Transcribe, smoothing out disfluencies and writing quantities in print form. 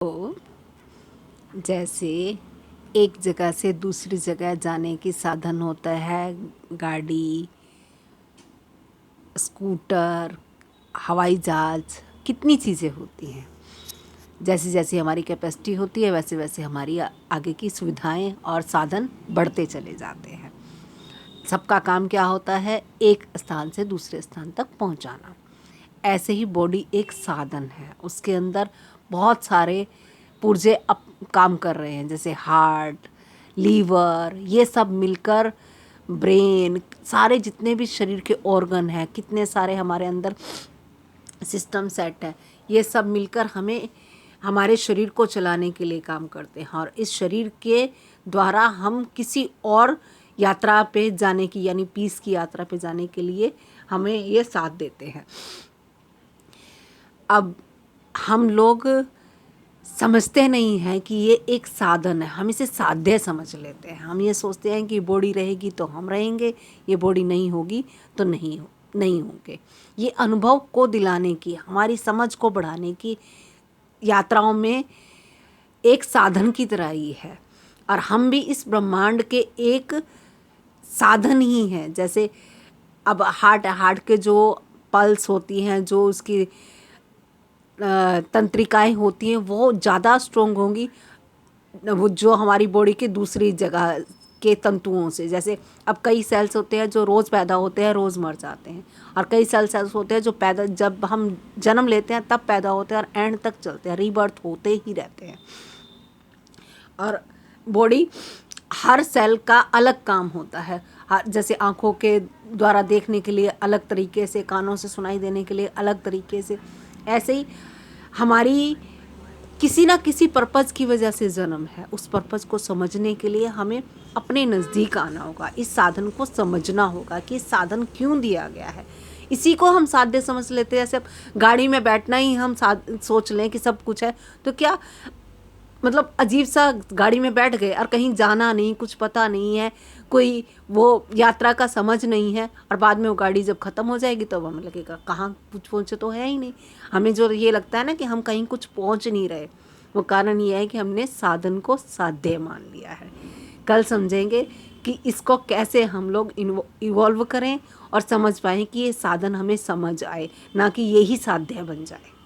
तो जैसे एक जगह से दूसरी जगह जाने की साधन होता है, गाड़ी, स्कूटर, हवाई जहाज़, कितनी चीज़ें होती हैं। जैसे जैसे हमारी कैपेसिटी होती है वैसे वैसे हमारी आगे की सुविधाएं और साधन बढ़ते चले जाते हैं। सबका काम क्या होता है? एक स्थान से दूसरे स्थान तक पहुंचाना। ऐसे ही बॉडी एक साधन है, उसके अंदर बहुत सारे पुर्जे काम कर रहे हैं, जैसे हार्ट, लीवर, ये सब मिलकर ब्रेन, सारे जितने भी शरीर के ऑर्गन हैं, कितने सारे हमारे अंदर सिस्टम सेट है, ये सब मिलकर हमें हमारे शरीर को चलाने के लिए काम करते हैं। और इस शरीर के द्वारा हम किसी और यात्रा पे जाने की, यानी पीस की यात्रा पे जाने के लिए हमें ये साथ देते हैं। अब हम लोग समझते नहीं हैं कि ये एक साधन है, हम इसे साध्य समझ लेते हैं। हम ये सोचते हैं कि बॉडी रहेगी तो हम रहेंगे, ये बॉडी नहीं होगी तो नहीं होंगे। ये अनुभव को दिलाने की, हमारी समझ को बढ़ाने की यात्राओं में एक साधन की तरह ही है। और हम भी इस ब्रह्मांड के एक साधन ही हैं। जैसे अब हार्ट के जो पल्स होती हैं, जो उसकी तंत्रिकाएं होती हैं, वो ज़्यादा स्ट्रोंग होंगी वो जो हमारी बॉडी के दूसरी जगह के तंतुओं से। जैसे अब कई सेल्स होते हैं जो रोज़ पैदा होते हैं, रोज़ मर जाते हैं, और कई सेल्स होते हैं जो जब हम जन्म लेते हैं तब पैदा होते हैं और एंड तक चलते हैं, रीबर्थ होते ही रहते हैं। और बॉडी, हर सेल का अलग काम होता है। जैसे आँखों के द्वारा देखने के लिए अलग तरीके से, कानों से सुनाई देने के लिए अलग तरीके से, ऐसे ही हमारी किसी ना किसी पर्पज़ की वजह से जन्म है। उस पर्पज़ को समझने के लिए हमें अपने नज़दीक आना होगा, इस साधन को समझना होगा कि इस साधन क्यों दिया गया है। इसी को हम साध्य समझ लेते हैं। जैसे गाड़ी में बैठना ही हम सोच लें कि सब कुछ है, तो क्या मतलब अजीब सा गाड़ी में बैठ गए और कहीं जाना नहीं, कुछ पता नहीं है, कोई वो यात्रा का समझ नहीं है, और बाद में वो गाड़ी जब ख़त्म हो जाएगी तो हमें लगेगा कहाँ कुछ पहुँचे तो है ही नहीं। हमें जो ये लगता है ना कि हम कहीं कुछ पहुँच नहीं रहे, वो कारण ये है कि हमने साधन को साध्य मान लिया है। कल समझेंगे कि इसको कैसे हम लोग इवॉल्व करें और समझ पाएँ कि ये साधन हमें समझ आए, ना कि यही साध्य बन जाए।